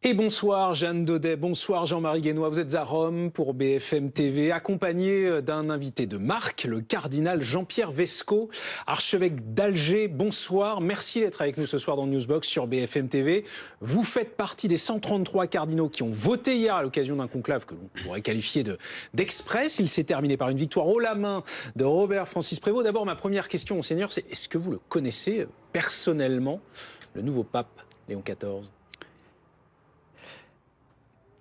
Et bonsoir Jeanne Daudet, bonsoir Jean-Marie Guénois, vous êtes à Rome pour BFM TV, accompagné d'un invité de marque, le cardinal Jean-Pierre Vesco, archevêque d'Alger. Bonsoir, merci d'être avec nous ce soir dans Newsbox sur BFM TV. Vous faites partie des 133 cardinaux qui ont voté hier à l'occasion d'un conclave que l'on pourrait qualifier d'express. Il s'est terminé par une victoire haut la main de Robert Francis Prévost. D'abord, ma première question, Monseigneur, c'est est-ce que vous le connaissez personnellement, le nouveau pape Léon XIV ?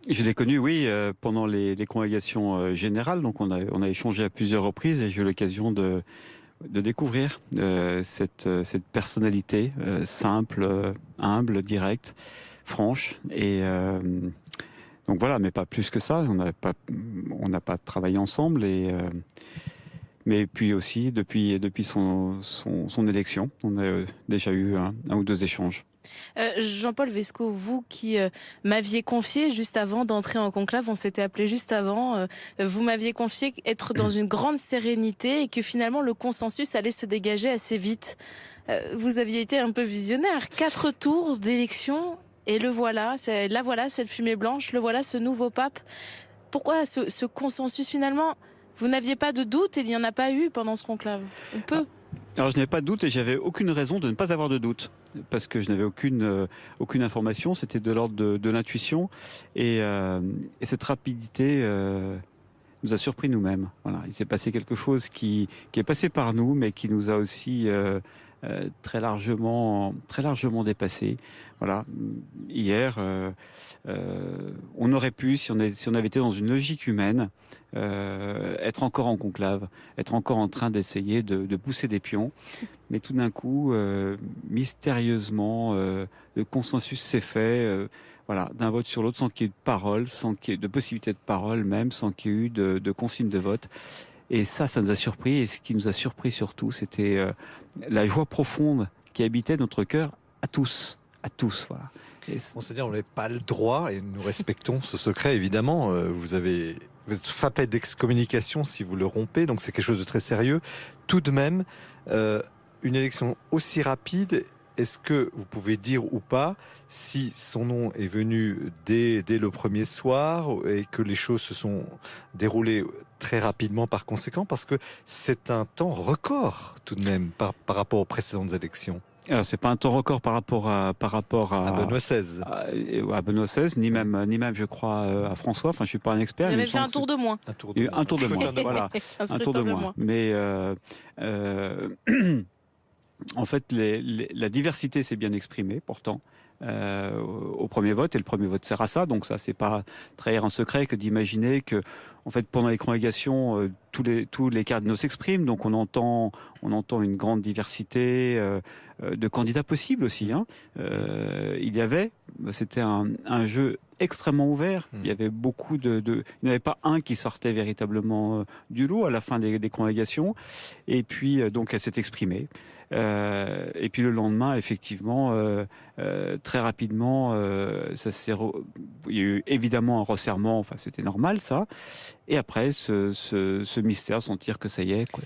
Je l'ai connu, oui, pendant les congrégations générales. Donc, on a échangé à plusieurs reprises et j'ai eu l'occasion de découvrir cette personnalité simple, humble, directe, franche. Et donc voilà, mais pas plus que ça. On n'a pas travaillé ensemble. Mais puis aussi, depuis son élection, on a déjà eu un ou deux échanges. Jean-Paul Vesco, vous qui m'aviez confié juste avant d'entrer en conclave, on s'était appelé juste avant, vous m'aviez confié être dans une grande sérénité et que finalement le consensus allait se dégager assez vite. Vous aviez été un peu visionnaire. 4 tours d'élection et le voilà, cette fumée blanche, le voilà, ce nouveau pape. Pourquoi ce consensus finalement? Vous n'aviez pas de doute et il n'y en a pas eu pendant ce conclave? On peut. Alors je n'avais pas de doute et j'avais aucune raison de ne pas avoir de doute parce que je n'avais aucune information, c'était de l'ordre de l'intuition et cette rapidité nous a surpris nous-mêmes. Voilà, il s'est passé quelque chose qui est passé par nous mais qui nous a aussi très largement dépassé. Voilà, hier on aurait pu, si on avait été dans une logique humaine, être encore en conclave, être encore en train d'essayer de pousser des pions. Mais tout d'un coup, mystérieusement, le consensus s'est fait, voilà, d'un vote sur l'autre, sans qu'il y ait eu de parole, sans qu'il y ait de possibilité de parole même, sans qu'il y ait eu de consigne de vote. Et ça nous a surpris. Et ce qui nous a surpris surtout, c'était la joie profonde qui habitait notre cœur à tous, voilà. Monseigneur, on n'avait pas le droit, et nous respectons ce secret évidemment, vous êtes frappé d'excommunication si vous le rompez, donc c'est quelque chose de très sérieux. Tout de même, une élection aussi rapide, est-ce que vous pouvez dire ou pas si son nom est venu dès le premier soir et que les choses se sont déroulées très rapidement par conséquent, parce que c'est un temps record tout de même par rapport aux précédentes élections? Alors c'est pas un temps record par rapport à Benoît XVI. À Benoît XVI, ni même je crois à François. Enfin, je suis pas un expert. Il avait fait un tour de moins. Un tour de moins. Voilà, un tour de moins. Mais en fait, la diversité s'est bien exprimée pourtant. Au premier vote, et le premier vote sert à ça, donc ça c'est pas trahir un secret que d'imaginer que en fait pendant les congrégations tous les cardinaux s'expriment, donc on entend une grande diversité de candidats possibles aussi, hein. C'était un jeu extrêmement ouvert. Il y avait beaucoup il n'y avait pas un qui sortait véritablement du lot à la fin des congrégations, et puis donc elle s'est exprimée. Et puis le lendemain, effectivement, très rapidement, il y a eu évidemment un resserrement. Enfin, c'était normal, ça. Et après, ce mystère, sentir que ça y est, quoi,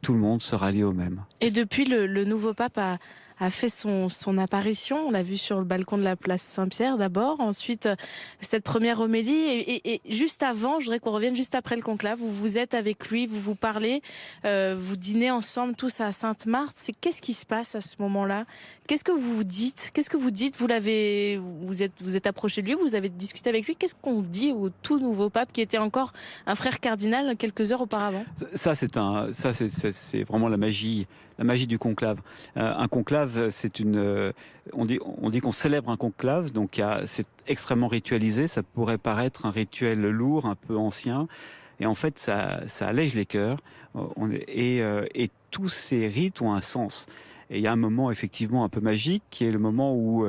tout le monde se rallie au même. Et depuis, le nouveau pape a fait son apparition. On l'a vu sur le balcon de la place Saint-Pierre d'abord. Ensuite, cette première homélie. Et juste avant, je voudrais qu'on revienne juste après le conclave. Vous êtes avec lui, vous parlez, vous dînez ensemble tous à Sainte-Marthe. Qu'est-ce qui se passe à ce moment-là? Qu'est-ce que vous dites? Vous êtes approché de lui, vous avez discuté avec lui. Qu'est-ce qu'on dit au tout nouveau pape qui était encore un frère cardinal quelques heures auparavant? Ça, c'est vraiment la magie du conclave. Un conclave, on dit qu'on célèbre un conclave, donc c'est extrêmement ritualisé. Ça pourrait paraître un rituel lourd, un peu ancien, et en fait, ça allège les cœurs. Et tous ces rites ont un sens. Et il y a un moment effectivement un peu magique, qui est le moment où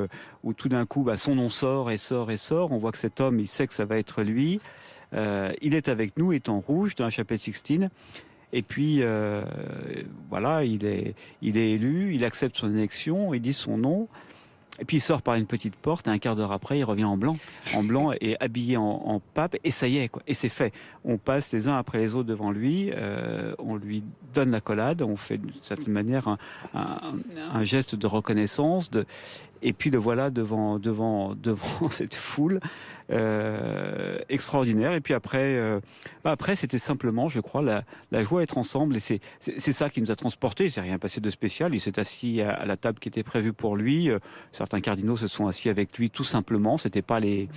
tout d'un coup, son nom sort et sort et sort. On voit que cet homme, il sait que ça va être lui. Il est avec nous, il est en rouge dans la chapelle Sixtine. Et puis, voilà, il est élu, il accepte son élection, il dit son nom. Et puis il sort par une petite porte, et un quart d'heure après, il revient en blanc et habillé en pape, et ça y est, quoi. Et c'est fait. On passe les uns après les autres devant lui, on lui donne l'accolade, on fait d'une certaine manière un geste de reconnaissance, Et puis le voilà devant cette foule extraordinaire. Et puis après, c'était simplement, je crois, la joie d'être ensemble. Et c'est ça qui nous a transportés. Il s'est rien passé de spécial. Il s'est assis à la table qui était prévue pour lui. Certains cardinaux se sont assis avec lui tout simplement. C'était pas les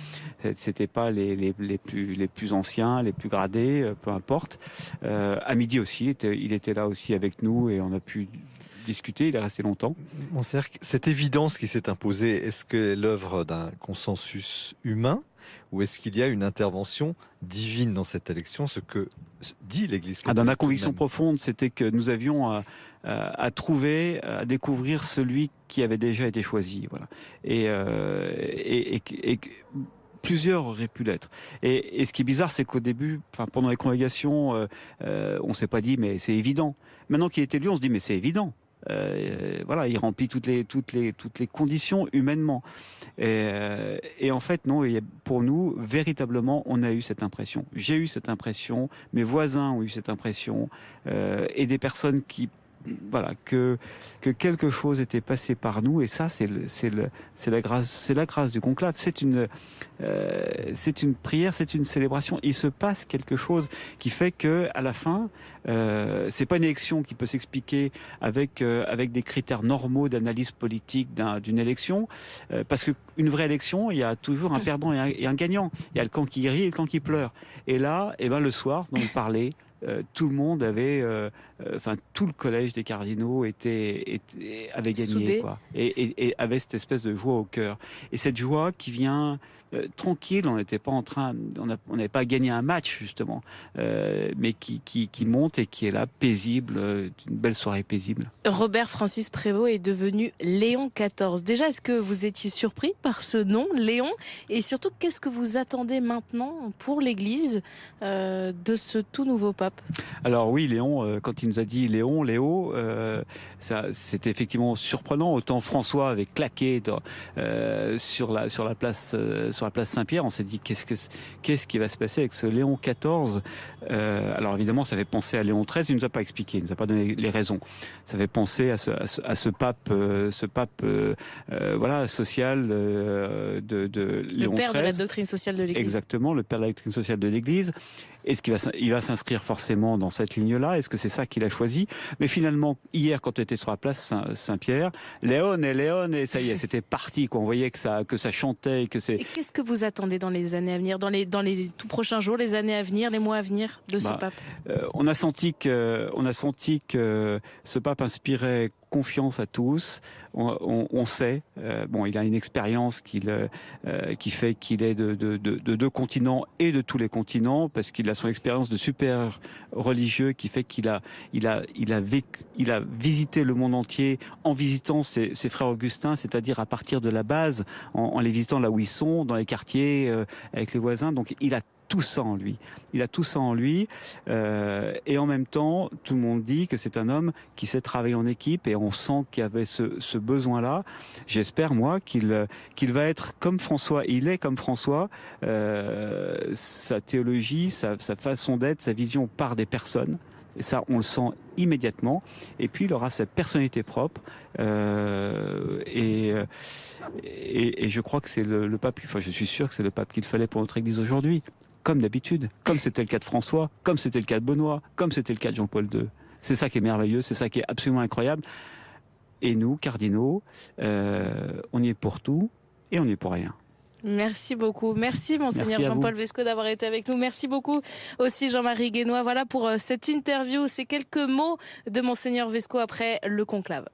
plus anciens, les plus gradés, peu importe. À midi aussi, il était là aussi avec nous et on a pu discuter, il est resté longtemps. Monseigneur, cette évidence qui s'est imposée, est-ce qu'elle est l'œuvre d'un consensus humain ou est-ce qu'il y a une intervention divine dans cette élection, ce que dit l'Église catholique? Dans ma conviction profonde, c'était que nous avions à trouver, à découvrir celui qui avait déjà été choisi. Voilà. Et plusieurs auraient pu l'être. Et ce qui est bizarre, c'est qu'au début, pendant les congrégations, on ne s'est pas dit, mais c'est évident. Maintenant qu'il est élu, on se dit, mais c'est évident. Voilà, il remplit toutes les conditions humainement. Et en fait, non, pour nous, véritablement, on a eu cette impression. J'ai eu cette impression, mes voisins ont eu cette impression, et des personnes qui, voilà, que quelque chose était passé par nous, et ça, c'est la grâce du conclave. C'est une prière, c'est une célébration. Il se passe quelque chose qui fait que, à la fin, c'est pas une élection qui peut s'expliquer avec des critères normaux d'analyse politique d'une élection, parce qu'une vraie élection, il y a toujours un perdant et un gagnant. Il y a le camp qui rit et le camp qui pleure. Et là, le soir, dont on parlait, tout le monde avait, tout le collège des cardinaux avait gagné, quoi, et avait cette espèce de joie au cœur. Et cette joie qui vient tranquille, on n'était pas on n'avait pas gagné un match justement, mais qui monte et qui est là, paisible, une belle soirée paisible. Robert Francis Prévost est devenu Léon XIV. Déjà, est-ce que vous étiez surpris par ce nom, Léon? Et surtout, qu'est-ce que vous attendez maintenant pour l'Église de ce tout nouveau pape? Alors oui, Léon, quand il nous a dit Léo, c'était effectivement surprenant. Autant François avait claqué sur la place Saint-Pierre, on s'est dit qu'est-ce qui va se passer avec ce Léon XIV? Alors évidemment, ça fait penser à Léon XIII. Il nous a pas expliqué, il nous a pas donné les raisons. Ça fait penser à ce pape, voilà, social de Léon XIII. Le père de la doctrine sociale de l'Église. Exactement, le père de la doctrine sociale de l'Église. Est-ce qu'il va s'inscrire forcément dans cette ligne-là? Est-ce que c'est ça qu'il a choisi? Mais finalement, hier, quand on était sur la place Saint-Pierre, Léon, et ça y est, c'était parti, quoi. On voyait que ça chantait, que c'est... Et qu'est-ce que vous attendez dans les années à venir, dans les tout prochains jours, les années à venir, les mois à venir de ce pape? On a senti que ce pape inspirait confiance à tous. On sait, il a une expérience qui fait qu'il est de deux continents et de tous les continents, parce qu'il a son expérience de super religieux qui fait qu'il a visité le monde entier en visitant ses frères augustins, c'est-à-dire à partir de la base, en les visitant là où ils sont, dans les quartiers, avec les voisins. Donc il a tout ça en lui. Il a tout ça en lui. Et en même temps, tout le monde dit que c'est un homme qui sait travailler en équipe, et on sent qu'il y avait ce besoin-là. J'espère, moi, qu'il va être comme François. Il est comme François. Sa théologie, sa façon d'être, sa vision part des personnes. Et ça, on le sent immédiatement. Et puis, il aura sa personnalité propre. Et je crois que c'est le pape, je suis sûr que c'est le pape qu'il fallait pour notre Église aujourd'hui. Comme d'habitude, comme c'était le cas de François, comme c'était le cas de Benoît, comme c'était le cas de Jean-Paul II. C'est ça qui est merveilleux, c'est ça qui est absolument incroyable. Et nous, cardinaux, on y est pour tout et on n'y est pour rien. Merci beaucoup. Merci Monseigneur Jean-Paul Vesco d'avoir été avec nous. Merci beaucoup aussi Jean-Marie Guénois. Voilà pour cette interview, ces quelques mots de Monseigneur Vesco après le conclave.